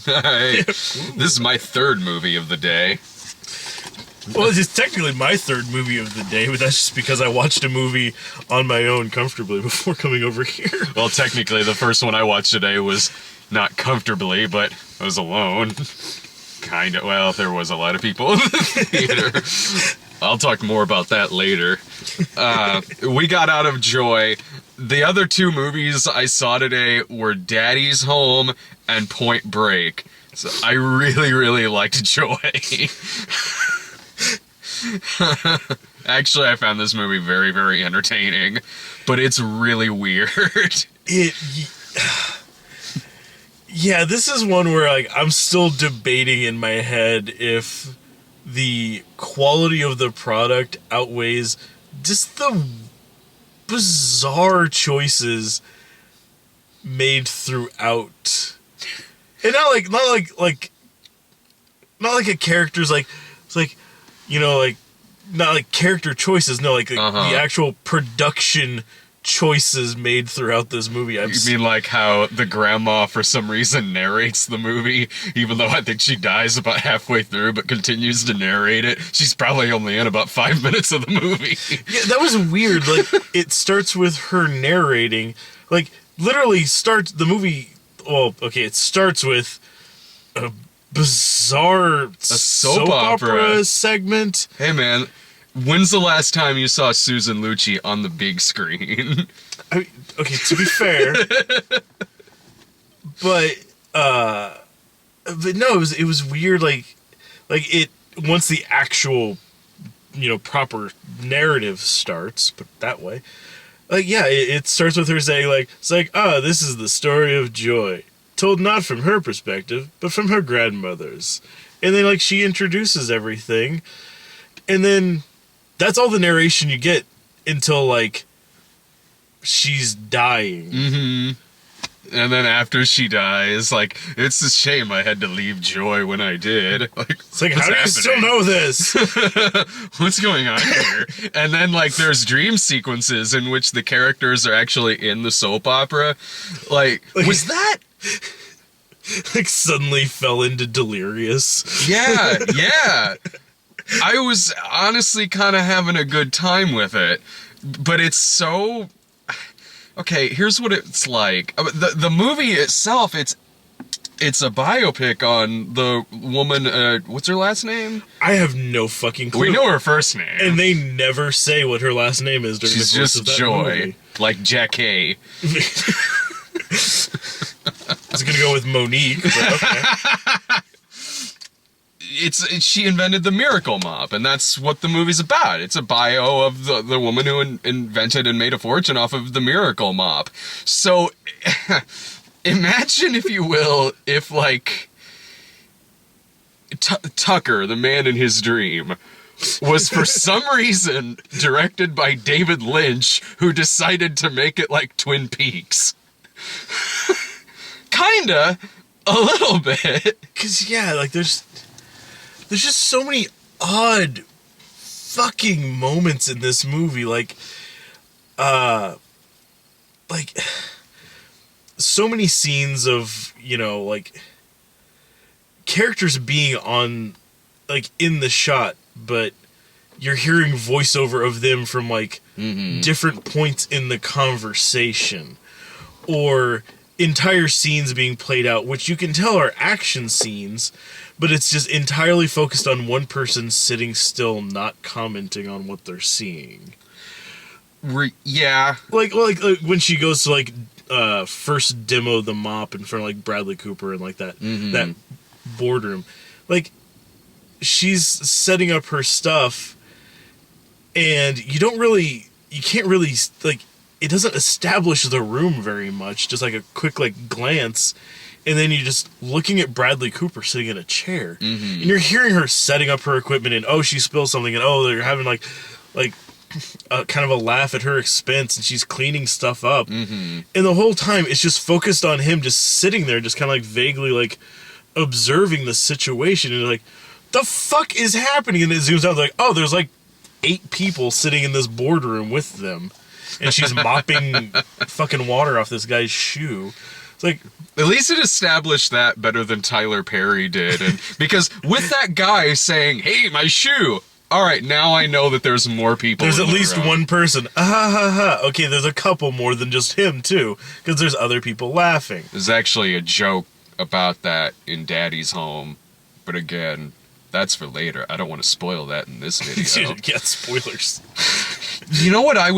Hey, this is my third movie of the day. Well, it's technically my third movie of the day, but that's just because I watched a movie on my own comfortably before coming over here. Well, technically, the first one I watched today was not comfortably, but I was alone. Kind of. Well, there was a lot of people in the theater. I'll talk more about that later. We got out of Joy. The other two movies I saw today were Daddy's Home and Point Break. So I really, really liked Joy. Actually, I found this movie very, very entertaining, but it's really weird. Yeah, this is one where like I'm still debating in my head if the quality of the product outweighs just the bizarre choices made throughout. And not like a character's like it's like, you know, like not like character choices, no, like the actual production choices made throughout this movie. You mean like how the grandma for some reason narrates the movie, even though I think she dies about halfway through, but continues to narrate it? She's probably only in about 5 minutes of the movie. Yeah, that was weird. Like, it starts with her narrating. Like, literally starts the movie. Well, okay, it starts with a bizarre soap opera segment. Hey, man. When's the last time you saw Susan Lucci on the big screen? I mean, okay, to be fair, but no, it was weird. Like it once the actual, you know, proper narrative starts, put it that way. Like, yeah, it starts with her saying like, it's like, this is the story of Joy, told not from her perspective, but from her grandmother's, and then like she introduces everything, and then. That's all the narration you get until, like, she's dying. Mm-hmm. And then after she dies, like, it's a shame I had to leave Joy when I did. Like, it's like, how do you still know this? What's going on here? And then, like, there's dream sequences in which the characters are actually in the soap opera. Like was that... Like, suddenly fell into delirious. Yeah. I was honestly kind of having a good time with it, but it's so... Okay, here's what it's like. The movie itself, it's a biopic on the woman, what's her last name? I have no fucking clue. We know her first name. And they never say what her last name is during the course of that Joy, movie. like Jackie. I was gonna go with Monique, but okay. She invented the Miracle Mop, and that's what the movie's about. It's a bio of the woman who invented and made a fortune off of the Miracle Mop. So, imagine, if you will, if, like, Tucker, the man in his dream, was for some reason directed by David Lynch, who decided to make it like Twin Peaks. Kinda, a little bit. Because, yeah, like, there's just so many odd fucking moments in this movie. Like so many scenes of, you know, like, characters being on, like, in the shot, but you're hearing voiceover of them from, like, different points in the conversation. Or entire scenes being played out, which you can tell are action scenes, but it's just entirely focused on one person sitting still, not commenting on what they're seeing. Yeah. Like when she goes to, like, first demo the mop in front of, like, Bradley Cooper and, like, that boardroom. Like, she's setting up her stuff, and you can't really, like, it doesn't establish the room very much, just like a quick, like, glance, and then you're just looking at Bradley Cooper sitting in a chair, and you're hearing her setting up her equipment, and she spills something, and they're having like kind of a laugh at her expense, and she's cleaning stuff up, and the whole time it's just focused on him just sitting there, just kind of like vaguely like observing the situation, and like, the fuck is happening? And it zooms out like, there's like 8 people sitting in this boardroom with them. And she's mopping fucking water off this guy's shoe. It's like, At least it established that better than Tyler Perry did. And because with that guy saying, "Hey, my shoe," all right, now I know that there's more people. there's in at the least room. one person. Ah, ha, ha, ha. Okay, there's a couple more than just him, too. Because there's other people laughing. There's actually a joke about that in Daddy's Home. But again, that's for later. I don't want to spoil that in this video. Yeah, spoilers. You know what I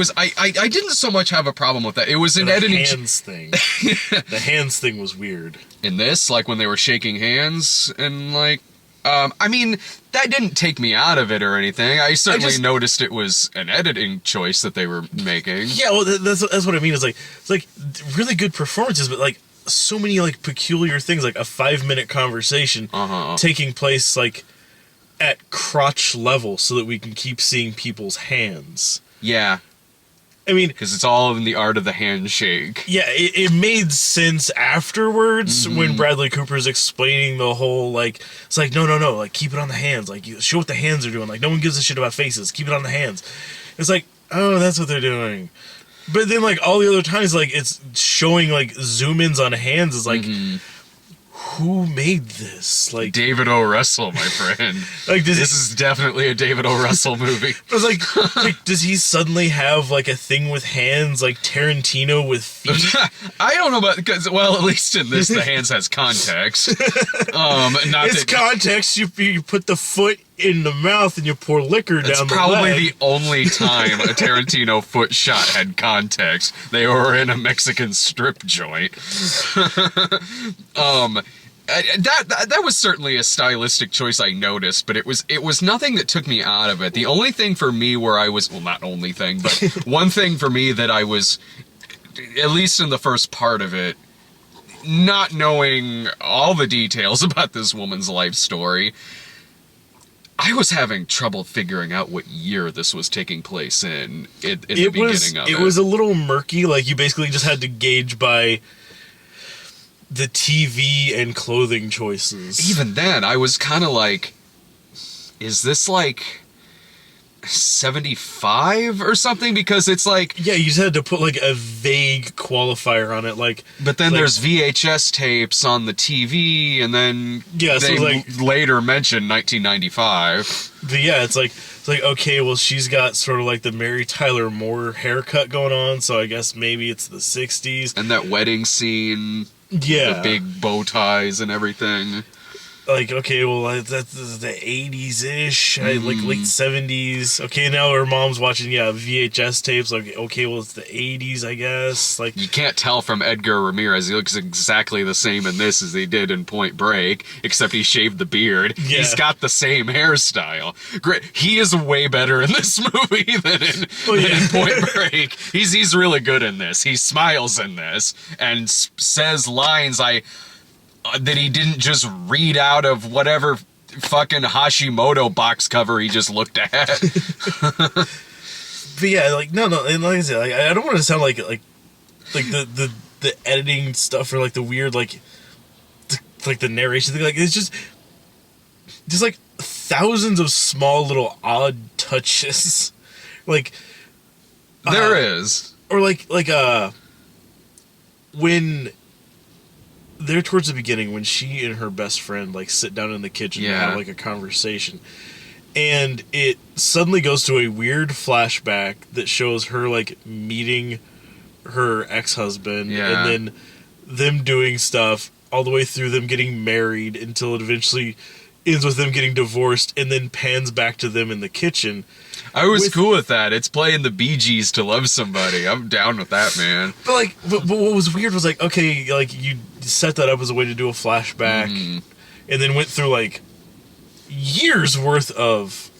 didn't so much have a problem with that. It was an The editing... hands thing. The hands thing was weird. In this, like when they were shaking hands and like... I mean, that didn't take me out of it or anything. I certainly noticed it was an editing choice that they were making. Yeah, well, that's what I mean. It's like really good performances, but like so many like peculiar things, like a 5-minute conversation taking place like at crotch level, so that we can keep seeing people's hands. Yeah. I mean, Because it's all in the art of the handshake. yeah, it made sense afterwards when Bradley Cooper's explaining the whole, like, it's like, no, like, keep it on the hands. Like, you show what the hands are doing. Like, no one gives a shit about faces. Keep it on the hands. It's like, oh, that's what they're doing. But then, like, all the other times, like, it's showing, like, zoom-ins on hands is like, who made this? Like, David O. Russell, my friend. like, This is definitely a David O. Russell movie. I was like, does he suddenly have, like, a thing with hands, like Tarantino with feet? I don't know about... Because, well, at least in this, the hands has context. Not It's that... context. You put the foot in the mouth and you pour liquor That's down the probably leg. the only time a Tarantino foot shot had context. They were in a Mexican strip joint. That was certainly a stylistic choice I noticed, but it was nothing that took me out of it. The only thing for me where I was, well, not only thing, but one thing for me that I was, at least in the first part of it, not knowing all the details about this woman's life story, I was having trouble figuring out what year this was taking place in the beginning of it. It was a little murky. Like, you basically just had to gauge by the TV and clothing choices. Even then, I was kind of like, is this like 75 or something? Because it's like... Yeah, you just had to put, like, a vague qualifier on it, like... But then like, there's VHS tapes on the TV, and then Yeah, so they like- later mention 1995. But yeah, it's like, okay, well, she's got sort of like the Mary Tyler Moore haircut going on, so I guess maybe it's the 60s. And that wedding scene, Yeah. the big bow ties and everything. Like, okay, well, that's the 80s-ish, like late 70s. Okay, now her mom's watching, VHS tapes. Like, okay, well, it's the 80s, I guess. Like, You can't tell from Edgar Ramirez. He looks exactly the same in this as he did in Point Break, except he shaved the beard. Yeah. He's got the same hairstyle. Great. He is way better in this movie than in Point Break. He's really good in this. He smiles in this and says lines that he didn't just read out of whatever fucking Hashimoto box cover he just looked at. but yeah, like, no, and like I said, like, I don't want to sound like the editing stuff or like the weird, like the narration thing. Like, it's just like thousands of small little odd touches. Like, There is. or like when they're towards the beginning, when she and her best friend like sit down in the kitchen and have like a conversation, and it suddenly goes to a weird flashback that shows her like meeting her ex-husband, and then them doing stuff all the way through them getting married until it eventually ends with them getting divorced, and then pans back to them in the kitchen. I was cool with that. It's playing the Bee Gees to Love Somebody. I'm down with that, man. But what was weird was like, okay, like you set that up as a way to do a flashback, and then went through like years worth of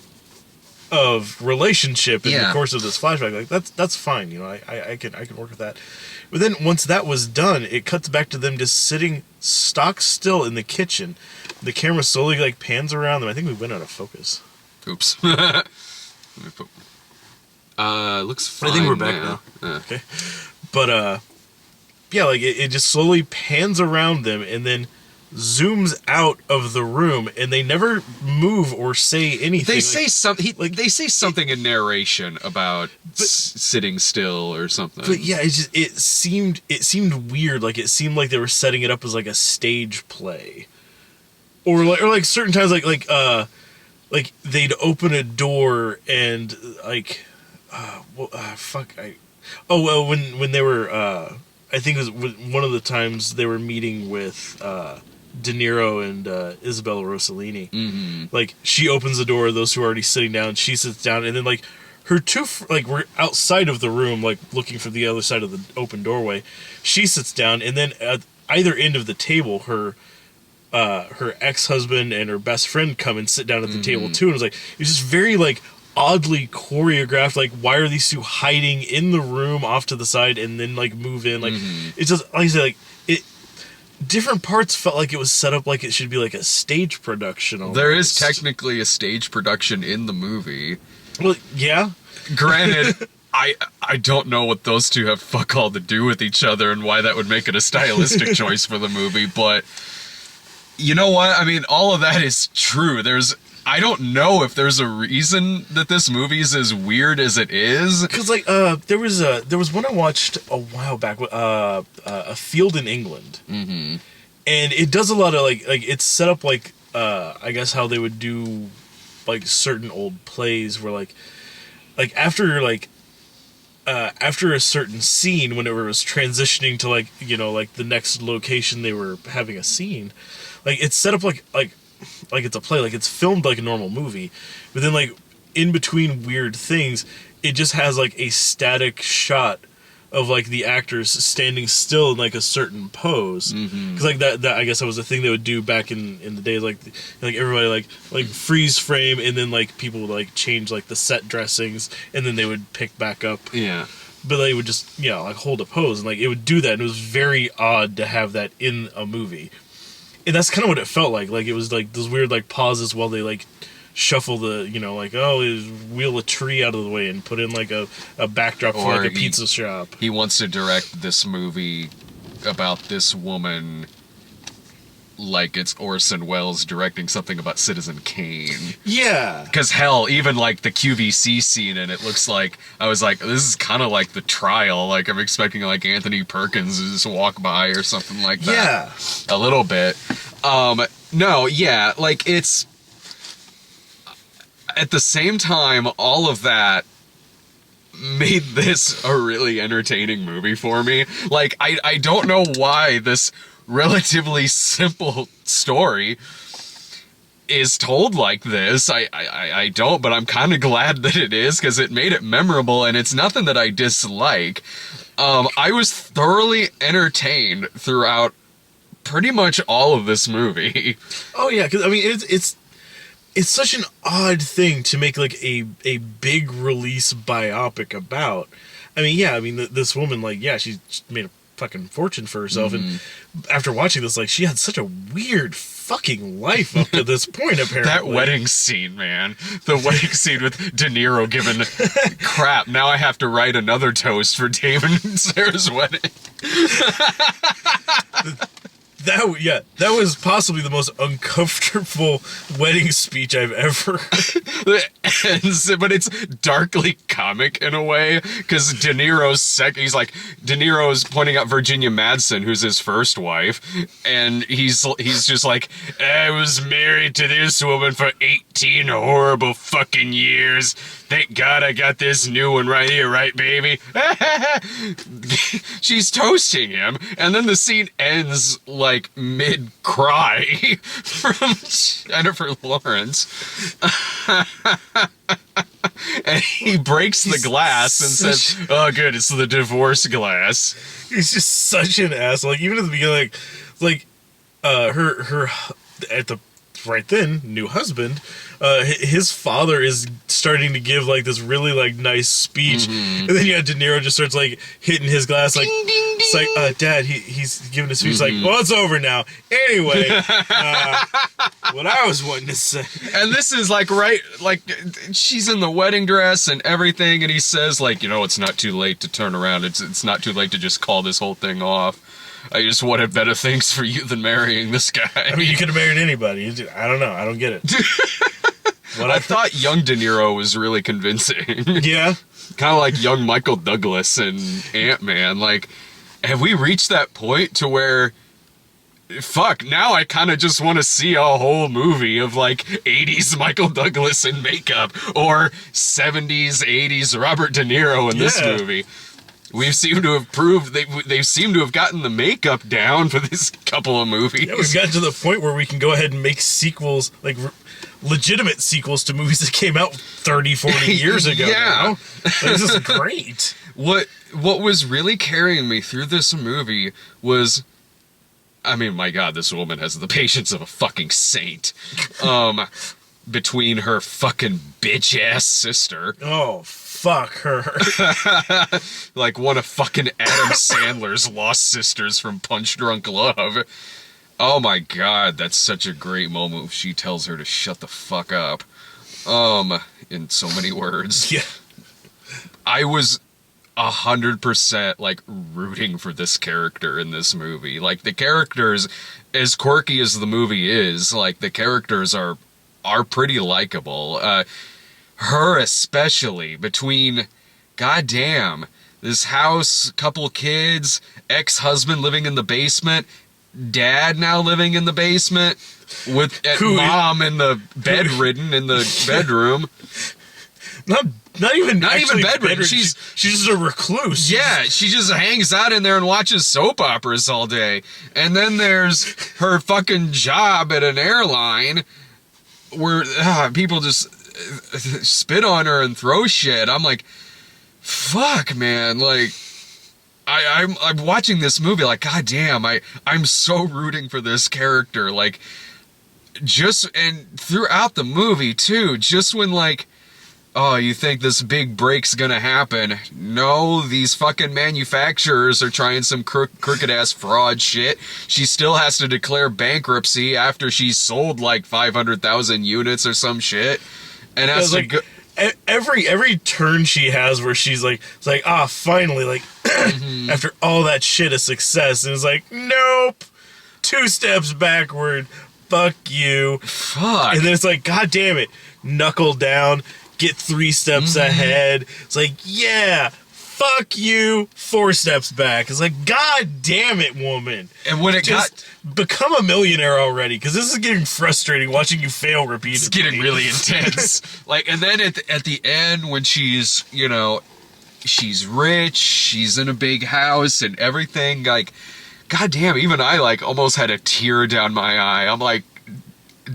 relationship in the course of this flashback. Like that's fine, you know. I can work with that. But then once that was done, it cuts back to them just sitting stock still in the kitchen. The camera slowly like pans around them. I think we went out of focus. Oops. Let me put... looks fine. I think we're back now. Okay. But yeah, like it just slowly pans around them, and then zooms out of the room, and they never move or say anything. They say something. They say something in narration about sitting still or something. But yeah, it seemed weird. Like, it seemed like they were setting it up as like a stage play, or like certain times like they'd open a door and like when they were I think it was one of the times they were meeting with De Niro and Isabella Rossellini. Mm-hmm. Like, she opens the door, those two are already sitting down, she sits down, and then like her two like we're outside of the room, like looking for the other side of the open doorway. She sits down, and then at either end of the table, her ex-husband and her best friend come and sit down at the table too, and it's just very like oddly choreographed. Like, why are these two hiding in the room off to the side and then like move in? Like, it's just like I say, like it. Different parts felt like it was set up like it should be like a stage production. Almost. There is technically a stage production in the movie. Well, yeah. Granted, I don't know what those two have fuck all to do with each other and why that would make it a stylistic choice for the movie, but you know what? I mean, all of that is true. I don't know if there's a reason that this movie is as weird as it is. Because like there was one I watched a while back, A Field in England, and it does a lot of like it's set up like I guess how they would do like certain old plays where like after a certain scene, whenever it was transitioning to like, you know, like the next location they were having a scene, like it's set up like it's a play, like it's filmed like a normal movie, but then like in between weird things, it just has like a static shot of like the actors standing still in like a certain pose, because like that I guess that was a thing they would do back in the days, like everybody like freeze frame, and then like people would like change like the set dressings, and then they would pick back up. Yeah. But they would just, you know, like hold a pose, and like it would do that, and it was very odd to have that in a movie. And that's kind of what it felt like. Like, it was like those weird like pauses while they like shuffle the, you know, like, oh, wheel a tree out of the way and put in like a backdrop for like a pizza shop. He wants to direct this movie about this woman like it's Orson Welles directing something about Citizen Kane. Yeah. Because hell, even like the QVC scene, and it looks like, I was like, this is kind of like The Trial. Like, I'm expecting like Anthony Perkins to just walk by or something like that. Yeah. A little bit. No, yeah, like it's, at the same time, all of that made this a really entertaining movie for me. Like, I don't know why this relatively simple story is told like this. I don't, but I'm kind of glad that it is, because it made it memorable, and it's nothing that I dislike. I was thoroughly entertained throughout pretty much all of this movie. Oh yeah, because I mean it's such an odd thing to make like a big release biopic about. I mean, yeah, I mean this woman, like, yeah, she made a fucking fortune for herself, and after watching this, like, she had such a weird fucking life up to this point, apparently. That wedding scene, man. The wedding scene with De Niro giving crap. Now I have to write another toast for David and Sarah's wedding. That was possibly the most uncomfortable wedding speech I've ever heard. But it's darkly comic in a way, because De Niro's pointing out Virginia Madsen, who's his first wife, and he's just like, I was married to this woman for 18 horrible fucking years. Thank God I got this new one right here, right, baby? She's toasting him, and then the scene ends like mid-cry from Jennifer Lawrence. And he breaks the glass and says, oh good, it's the divorce glass. He's just such an ass. Like, even at the beginning, like her at the right then new husband, his father is starting to give like this really like nice speech, and then you have De Niro just starts like hitting his glass, like, ding, ding, ding. It's like, Dad, he's giving a speech, like, well, it's over now. Anyway, what I was wanting to say. And this is like, right, like, she's in the wedding dress and everything, and he says like, you know, it's not too late to turn around. It's not too late to just call this whole thing off. I just wanted better things for you than marrying this guy. I mean, you could have married anybody. I don't know. I don't get it. I thought young De Niro was really convincing. Yeah. Kind of like young Michael Douglas and Ant-Man. Like, have we reached that point to where, fuck, now I kind of just want to see a whole movie of, like, 80s Michael Douglas in makeup, or 70s, 80s Robert De Niro in this movie. We've seemed to have proved, they've seemed to have gotten the makeup down for this couple of movies. Yeah, we've gotten to the point where we can go ahead and make sequels, like, legitimate sequels to movies that came out 30, 40 years ago. Yeah. Like, this is great. What was really carrying me through this movie was, I mean, my God, this woman has the patience of a fucking saint. Between her fucking bitch-ass sister. Oh, fuck her. Like one of fucking Adam Sandler's lost sisters from Punch Drunk Love. Oh my God, that's such a great moment. She tells her to shut the fuck up. In so many words. Yeah. I was 100% like rooting for this character in this movie. Like, the characters, as quirky as the movie is, like, the characters are pretty likable. Her especially, between, goddamn, this house, couple kids, ex-husband living in the basement, dad now living in in mom in the bedridden in the bedroom. Not even bedridden. She's just a recluse. Yeah, she just hangs out in there and watches soap operas all day. And then there's her fucking job at an airline where people just spit on her and throw shit. I'm like, fuck, man. Like, I'm watching this movie like, goddamn, I'm so rooting for this character. Like, and throughout the movie too, just when, like, oh, you think this big break's gonna happen? No, these fucking manufacturers are trying some crooked-ass fraud shit. She still has to declare bankruptcy after she's sold, like, 500,000 units or some shit. And has to go... Every turn she has where she's like, it's like, finally, like, after all that shit, a success. And it's like, nope, 2 steps backward, fuck you. Fuck. And then it's like, god damn it, knuckle down, get 3 steps ahead. It's like, yeah, fuck you, 4 steps back. It's like, god damn it, woman. And when it become a millionaire already, because this is getting frustrating watching you fail repeatedly. It's getting really intense. Like, and then at the end, when she's, you know, she's rich, she's in a big house and everything, like, goddamn, even I, like, almost had a tear down my eye. I'm like,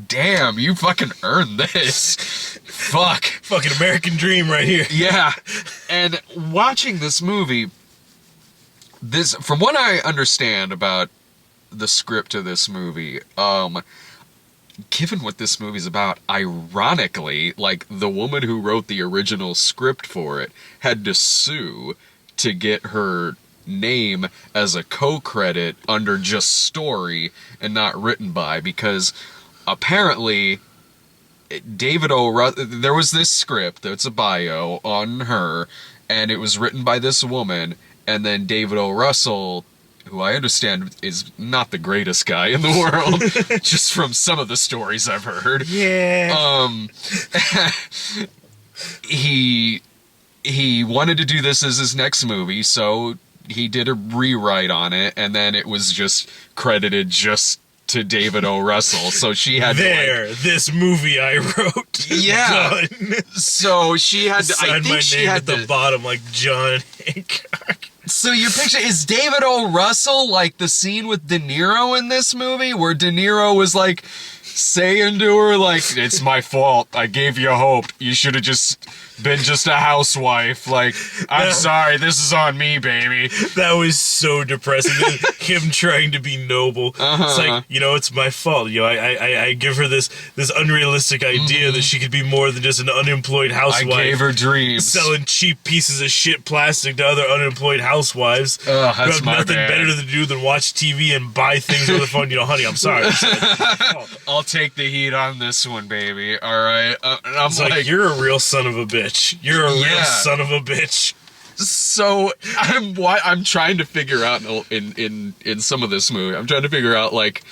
damn, you fucking earned this. Fuck. Fucking American dream right here. Yeah. And watching this movie, from what I understand about the script of this movie, given what this movie's about, ironically, like, the woman who wrote the original script for it had to sue to get her name as a co-credit under just story and not written by, because apparently David O. Russell, there was this script that's a bio on her, and it was written by this woman, and then David O. Russell, who I understand is not the greatest guy in the world, just from some of the stories I've heard. Yeah. He wanted to do this as his next movie, so he did a rewrite on it, and then it was just credited just to David O. Russell, so she had this movie I wrote. Yeah. Done. So she had to. Sign I think my she name had at the bottom like John Hancock. So your picture is David O. Russell, like the scene with De Niro in this movie, where De Niro was like saying to her, like, it's my fault. I gave you hope. You should have just been just a housewife. Like, I'm sorry. This is on me, baby. That was so depressing. Him trying to be noble. It's like, you know, it's my fault. You know, I give her this unrealistic idea that she could be more than just an unemployed housewife. I gave her dreams. Selling cheap pieces of shit plastic to other unemployed housewives who that's have my nothing bad. better to do than watch TV and buy things on the phone. You know, honey, I'm sorry. I'll take the heat on this one, baby. All right. And I'm It's like, you're a real son of a bitch. You're a real son of a bitch. So I'm trying to figure out in some of this movie. I'm trying to figure out like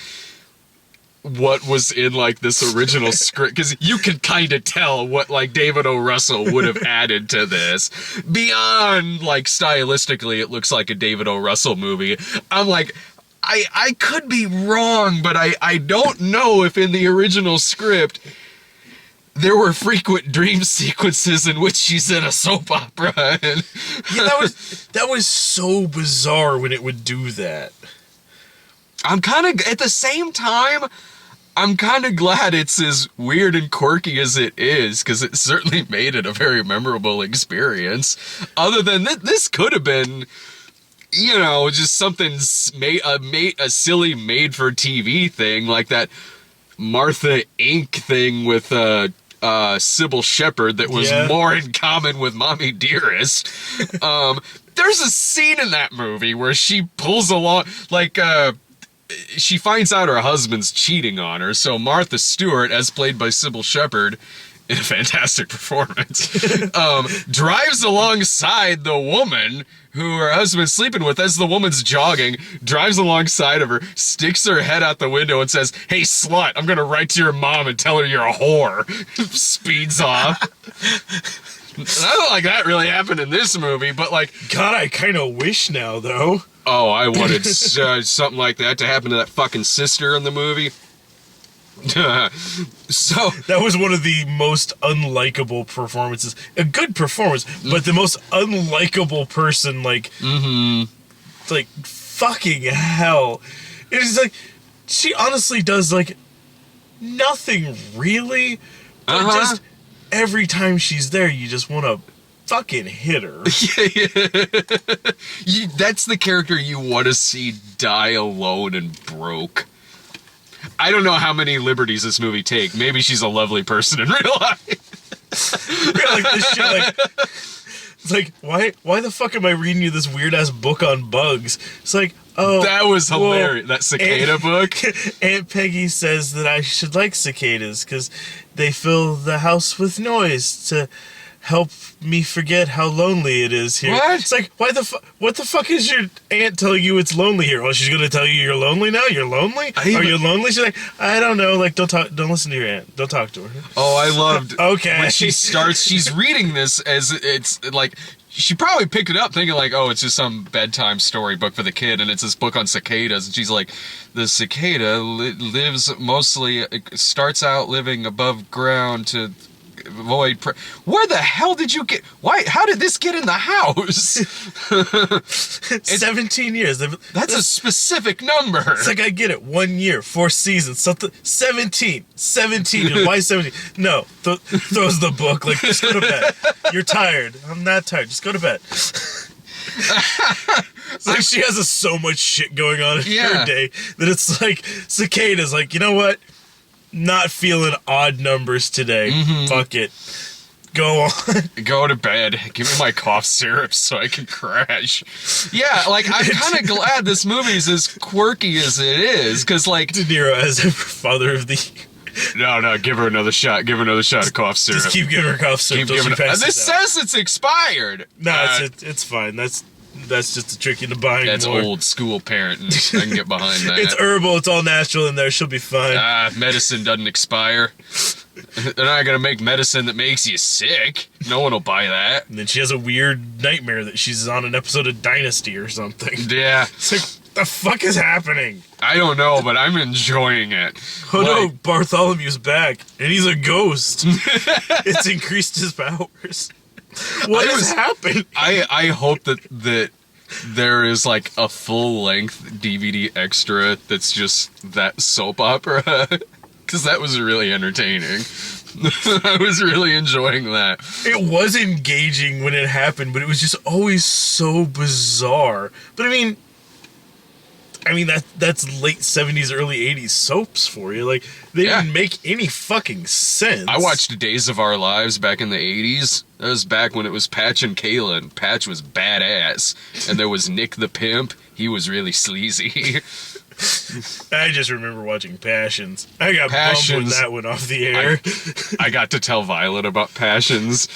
what was in like this original script, because you can kind of tell what like David O. Russell would have added to this beyond like stylistically. It looks like a David O. Russell movie. I'm like, I could be wrong, but I don't know if in the original script there were frequent dream sequences in which she's in a soap opera. Yeah, that was so bizarre when it would do that. I'm kind of, at the same time, I'm kind of glad it's as weird and quirky as it is, because it certainly made it a very memorable experience. Other than this could have been, you know, just something a silly made-for-TV thing, like that Martha Inc. thing with Sybil Shepherd that was more in common with Mommy Dearest. There's a scene in that movie where she pulls along, like, she finds out her husband's cheating on her, so Martha Stewart, as played by Sybil Shepherd, in a fantastic performance, drives alongside the woman who her husband's sleeping with as the woman's jogging, drives alongside of her, sticks her head out the window and says, "Hey, slut, I'm gonna write to your mom and tell her you're a whore." Speeds off. I don't like that really happened in this movie, but like... God, I kind of wish now, though. Oh, I wanted something like that to happen to that fucking sister in the movie. So that was one of the most unlikable performances. A good performance, but the most unlikable person, like, like, fucking hell. It's like, she honestly does, like, nothing really, but just every time she's there, you just want to fucking hit her. That's the character you want to see die alone and broke. I don't know how many liberties this movie take. Maybe she's a lovely person in real life. Like this shit, like, it's like, why the fuck am I reading you this weird ass book on bugs? It's like, oh, that was hilarious. That cicada book. Aunt Peggy says that I should like cicadas because they fill the house with noise to help me forget how lonely it is here. What? It's like, what the fuck is your aunt telling you it's lonely here? Well, she's gonna tell you you're lonely now? You're lonely? Are you lonely? She's like, I don't know, like, don't listen to your aunt. Don't talk to her. Oh, I loved okay. When she starts, she's reading this as it's like, she probably picked it up thinking like, oh, it's just some bedtime storybook for the kid, and it's this book on cicadas, and she's like, the cicada lives mostly, starts out living above ground to avoid where the hell did you get, how did this get in the house? 17 years. That's a specific number. It's like, I get it, 1 year, 4 seasons, something. 17 and why 17? No, throws the book, like, just go to bed. You're tired. I'm not tired, just go to bed. It's like she has so much shit going on in her day that it's like, cicadas, like, you know what? Not feeling odd numbers today. Fuck it. Go on. Go to bed. Give me my cough syrup so I can crash. Yeah, like, I'm kind of glad this movie's as quirky as it is, because, like... De Niro as Father of the... No, give her another shot. Give her another shot of cough syrup. Just keep giving her cough syrup. This says it's expired. No, it's fine. That's just a trick into buying That's more. Old school parenting. I can get behind that. It's herbal. It's all natural in there. She'll be fine. Medicine doesn't expire. They're not going to make medicine that makes you sick. No one will buy that. And then she has a weird nightmare that she's on an episode of Dynasty or something. Yeah. It's like, the fuck is happening? I don't know, but I'm enjoying it. Oh no, Bartholomew's back, and he's a ghost. It's increased his powers. What has happened? I hope that there is like a full-length DVD extra that's just that soap opera, because that was really entertaining. I was really enjoying that. It was engaging when it happened, but it was just always so bizarre. But I mean that's late 70s, early 80s soaps for you. Like, they didn't make any fucking sense. I watched Days of Our Lives back in the 80s. That was back when it was Patch and Kayla, and Patch was badass. And there was Nick the Pimp. He was really sleazy. I just remember watching Passions. I got bummed Passions. with that one off the air. I got to tell Violet about Passions.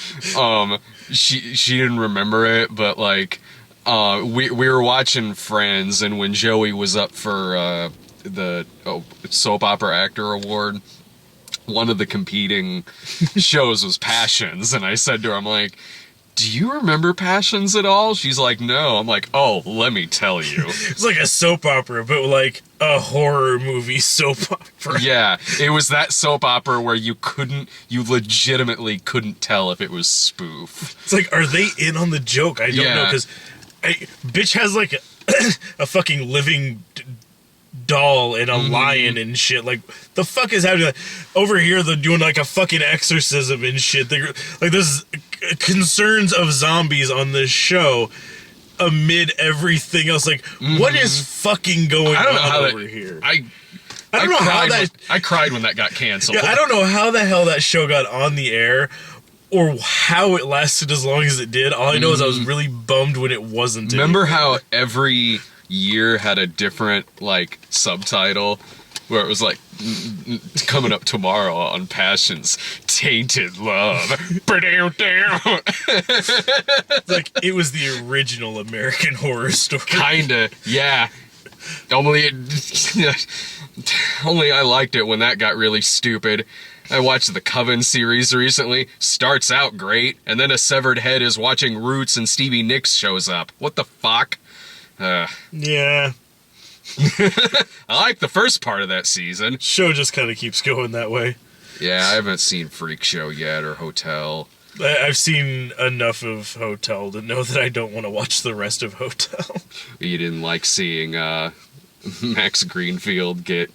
She didn't remember it, but like, we were watching Friends, and when Joey was up for the soap opera actor award, one of the competing shows was Passions, and I said to her, I'm like, do you remember Passions at all? She's like, no. I'm like, oh, let me tell you. It's like a soap opera, but like a horror movie soap opera. Yeah, it was that soap opera where you legitimately couldn't tell if it was spoof. It's like, are they in on the joke? I don't know, because bitch has like a fucking living doll and a lion and shit. Like, the fuck is happening? Like, over here, they're doing like a fucking exorcism and shit. They're like, there's concerns of zombies on this show amid everything else. Like, what is fucking going on over here? I don't know how that. I cried when that got canceled. Yeah, I don't know how the hell that show got on the air, or how it lasted as long as it did. All I know is I was really bummed when it wasn't. Remember anymore. how every year had a different like subtitle, where it was like coming up tomorrow on Passions, Tainted Love. It's like it was the original American Horror Story. Kinda, yeah. Only I liked it when that got really stupid. I watched the Coven series recently. Starts out great, and then a severed head is watching Roots and Stevie Nicks shows up. What the fuck? Yeah. I like the first part of that season. Show just kind of keeps going that way. Yeah, I haven't seen Freak Show yet or Hotel. I've seen enough of Hotel to know that I don't want to watch the rest of Hotel. You didn't like seeing Max Greenfield get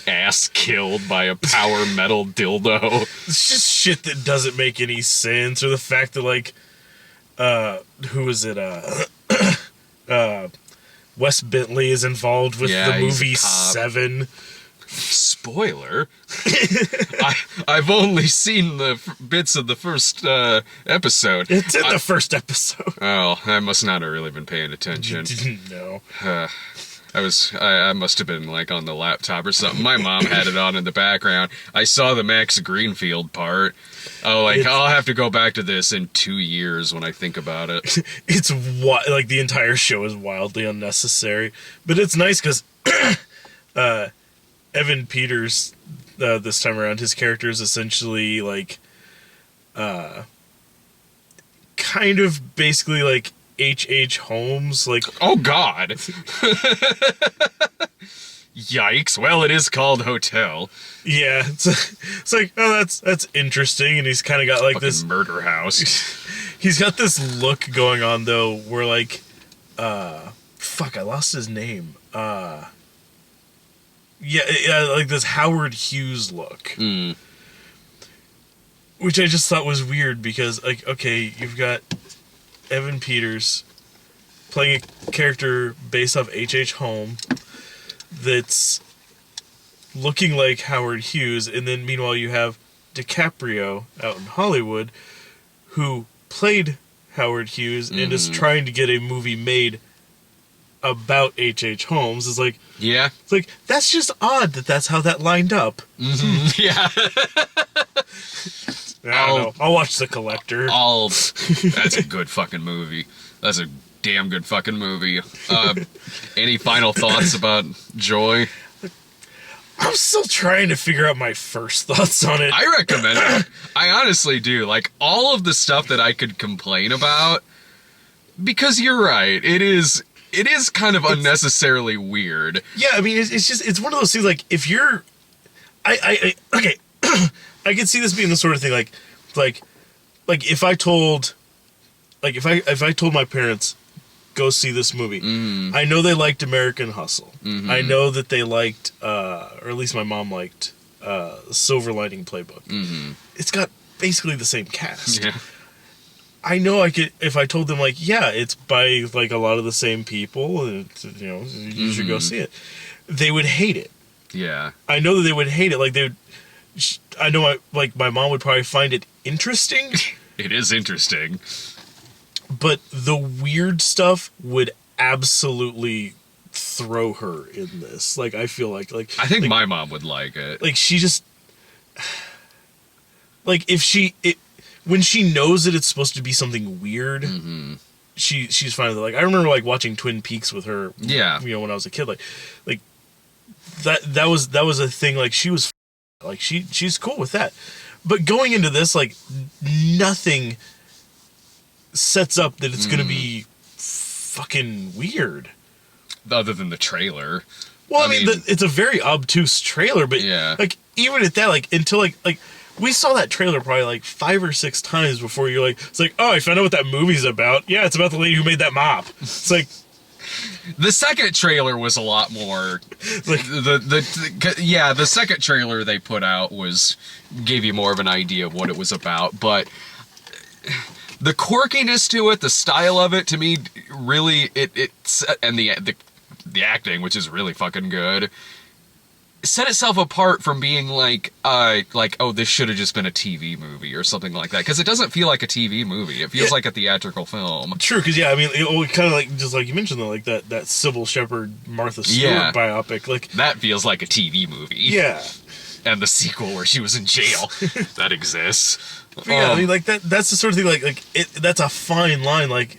ass killed by a power metal dildo. It's just shit that doesn't make any sense, or the fact that like, who was it? Wes Bentley is involved with the movie Seven. Spoiler. I've only seen the bits of the first episode. It's in the first episode. Oh, I must not have really been paying attention. You didn't know. I must have been like on the laptop or something. My mom had it on in the background. I saw the Max Greenfield part. Oh, like I'll have to go back to this in 2 years when I think about it. It's like the entire show is wildly unnecessary, but it's nice because Evan Peters this time around, his character is essentially like kind of basically like H.H. Holmes, like, oh god. Yikes. Well, it is called Hotel. Yeah, it's like, oh, that's interesting, and he's kind of got like Fucking this murder house. He's got this look going on though, where like, fuck, I lost his name. Yeah, like this Howard Hughes look, which I just thought was weird because, like, okay, you've got Evan Peters playing a character based off H.H. Holmes that's looking like Howard Hughes, and then meanwhile you have DiCaprio out in Hollywood who played Howard Hughes and is trying to get a movie made about H.H. Holmes. It's like, yeah, it's like, that's just odd that that's how that lined up. Yeah. I don't know. I'll watch The Collector. That's a good fucking movie. That's a damn good fucking movie. Any final thoughts about Joy? I'm still trying to figure out my first thoughts on it. I recommend it. I honestly do. Like, all of the stuff that I could complain about, because you're right, it is kind of unnecessarily weird. Yeah, I mean, it's one of those things, like, if you're... okay, I could see this being the sort of thing, like if I told... Like, if I told my parents, go see this movie, I know they liked American Hustle. I know that they liked, or at least my mom liked, Silver Lining Playbook. It's got basically the same cast. Yeah. I know I could, if I told them, like, yeah, it's by, like, a lot of the same people, and, you know, you should go see it, they would hate it. Yeah. I know that they would hate it. Like, I know my mom would probably find it interesting. It is interesting. But the weird stuff would absolutely throw her in this. Like I feel like I think my mom would like it. like she just like when she knows that it's supposed to be something weird, she's fine with it. Like I remember like watching Twin Peaks with her. Yeah. You know, when I was a kid, like that was a thing. Like she was like she's cool with that. But going into this, like nothing sets up that it's gonna be fucking weird. Other than the trailer. Well, I mean it's a very obtuse trailer, but Yeah. like even at that, like until like we saw that trailer probably like 5 or 6 times before you're like, it's like, oh, I found out what that movie's about. Yeah, it's about the lady who made that mop. It's like the second trailer was a lot more like the second trailer they put out gave you more of an idea of what it was about, but the quirkiness to it, the style of it, to me, really, it's and the acting, which is really fucking good, set itself apart from being like, oh, this should have just been a TV movie or something like that, because it doesn't feel like a TV movie. It feels like a theatrical film. True, because I mean, it kind of like just like you mentioned though, like that Sybil Shepherd Martha Stewart biopic, like that feels like a TV movie. Yeah. And the sequel where she was in jail that exists. But yeah, I mean, like that's the sort of thing, like that's a fine line, like.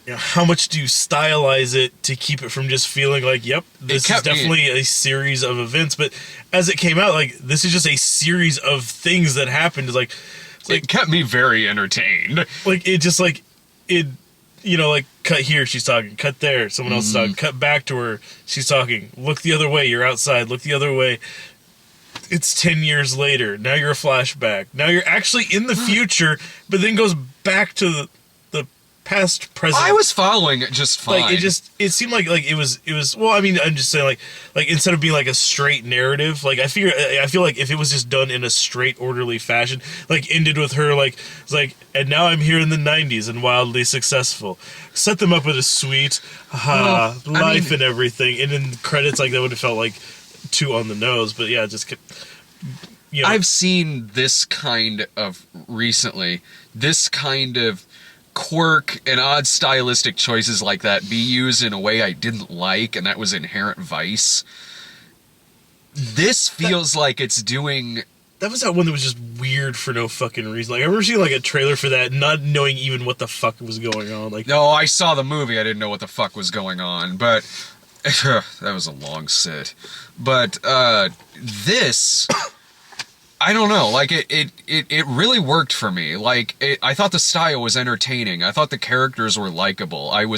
You know, how much do you stylize it to keep it from just feeling like, yep, this is definitely a series of events? But as it came out, like, this is just a series of things that happened. It's like it kept me very entertained. Like, it just, like, it, you know, like, cut here, she's talking. Cut there, someone else is talking. Cut back to her, she's talking. Look the other way, you're outside. Look the other way. It's 10 years later. Now you're a flashback. Now you're actually in the future, but then goes back to the past, present. I was following it just fine. Like it seemed like it was. Well, I mean, I'm just saying like instead of being like a straight narrative, like I feel like if it was just done in a straight, orderly fashion, like ended with her like it's like, and now I'm here in the '90s and wildly successful. Set them up with a sweet life and everything, and then credits like that would have felt like too on the nose. But yeah, just. You know. I've seen this kind of quirk and odd stylistic choices like that be used in a way I didn't like, and that was Inherent Vice. This feels like it's doing... That was that one that was just weird for no fucking reason. Like, I remember seeing like a trailer for that, not knowing even what the fuck was going on. Like, no, I saw the movie, I didn't know what the fuck was going on, but... that was a long sit. But, this... I don't know, like, it really worked for me. Like, I thought the style was entertaining. I thought the characters were likable. At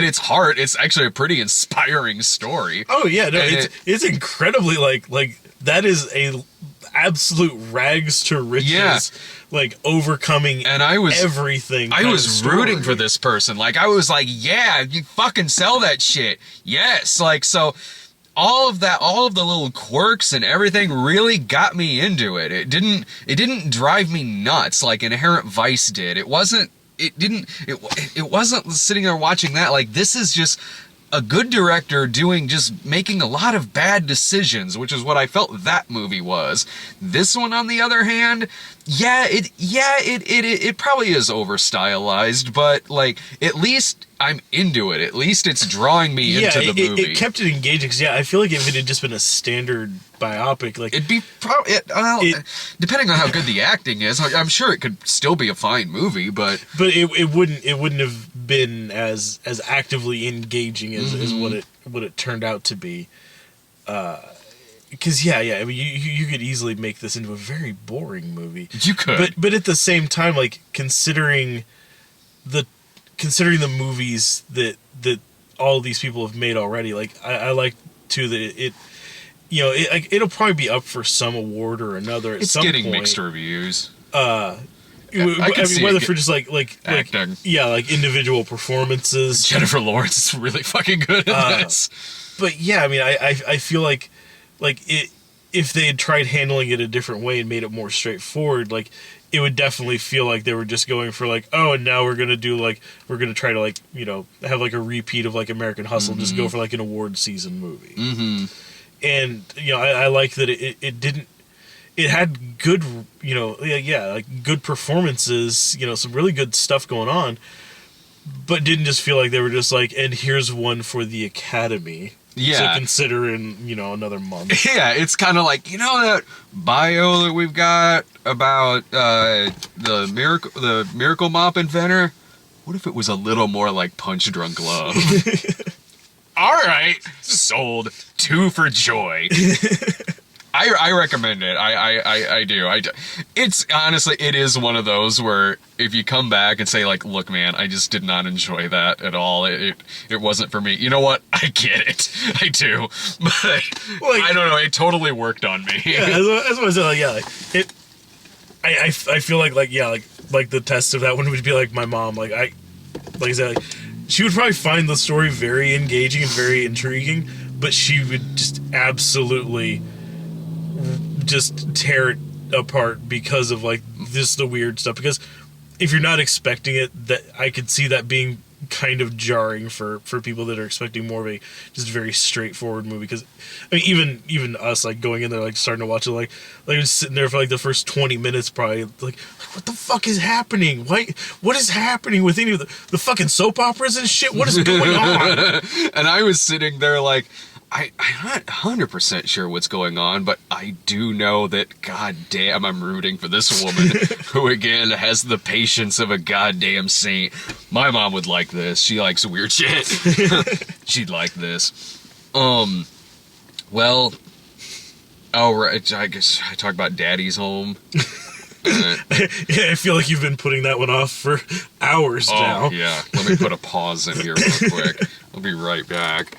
its heart, it's actually a pretty inspiring story. Oh, yeah, no, it's incredibly, like, that is a absolute rags to riches, like, overcoming and everything. I was rooting for this person. Like, I was like, yeah, you fucking sell that shit. Yes, like, so... all of the little quirks and everything really got me into it. It didn't drive me nuts like Inherent Vice did. It wasn't sitting there watching that like, this is just a good director making a lot of bad decisions, which is what I felt that movie was. This one, on the other hand, it probably is over stylized, but like, at least I'm into it. At least it's drawing me into the movie. It kept it engaging. Cause I feel like if it had just been a standard biopic, like it'd be depending on how good the acting is, I'm sure it could still be a fine movie, but it wouldn't have been as actively engaging as what it turned out to be. Because I mean, you could easily make this into a very boring movie. You could, but at the same time, like considering the movies that all these people have made already, like I like too that it you know, it'll probably be up for some award or another at some point. It's getting mixed reviews. I mean, whether for just like acting. Like individual performances. Jennifer Lawrence is really fucking good in this. But yeah, I mean, I feel like if they had tried handling it a different way and made it more straightforward, like it would definitely feel like they were just going for like, oh, and now we're gonna try to like, you know, have like a repeat of like American Hustle, just go for like an award season movie. And you know, I like that it didn't. It had good, you know, like good performances, you know, some really good stuff going on. but didn't just feel like they were just like, and here's one for the Academy. Yeah. To consider in, another month. Yeah, it's kind of like, that bio that we've got about the miracle mop inventor. What if it was a little more like Punch Drunk Love? All right, sold. 2 for Joy. I recommend it. I do. It's honestly, it is one of those where if you come back and say like, look, man, I just did not enjoy that at all. It wasn't for me. You know what? I get it. I do. But I don't know. It totally worked on me. Yeah, that's what I said. Like, yeah, I feel like the test of that one would be like my mom. Like I said, she would probably find the story very engaging and very intriguing, but she would just absolutely just tear it apart because of like this the weird stuff. Because if you're not expecting it, that I could see that being kind of jarring for people that are expecting more of a just very straightforward movie. Because I mean, even us, like going in there, like starting to watch it, like just sitting there for like the first 20 minutes, probably like what the fuck is happening? What is happening with any of the fucking soap operas and shit? What is going on? And I was sitting there like, I'm not 100% sure what's going on, but I do know that, goddamn, I'm rooting for this woman who, again, has the patience of a goddamn saint. My mom would like this. She likes weird shit. She'd like this. Well, oh, right, I guess I talk about Daddy's Home. Yeah, I feel like you've been putting that one off for hours now. Oh, yeah. Let me put a pause in here real quick. I'll be right back.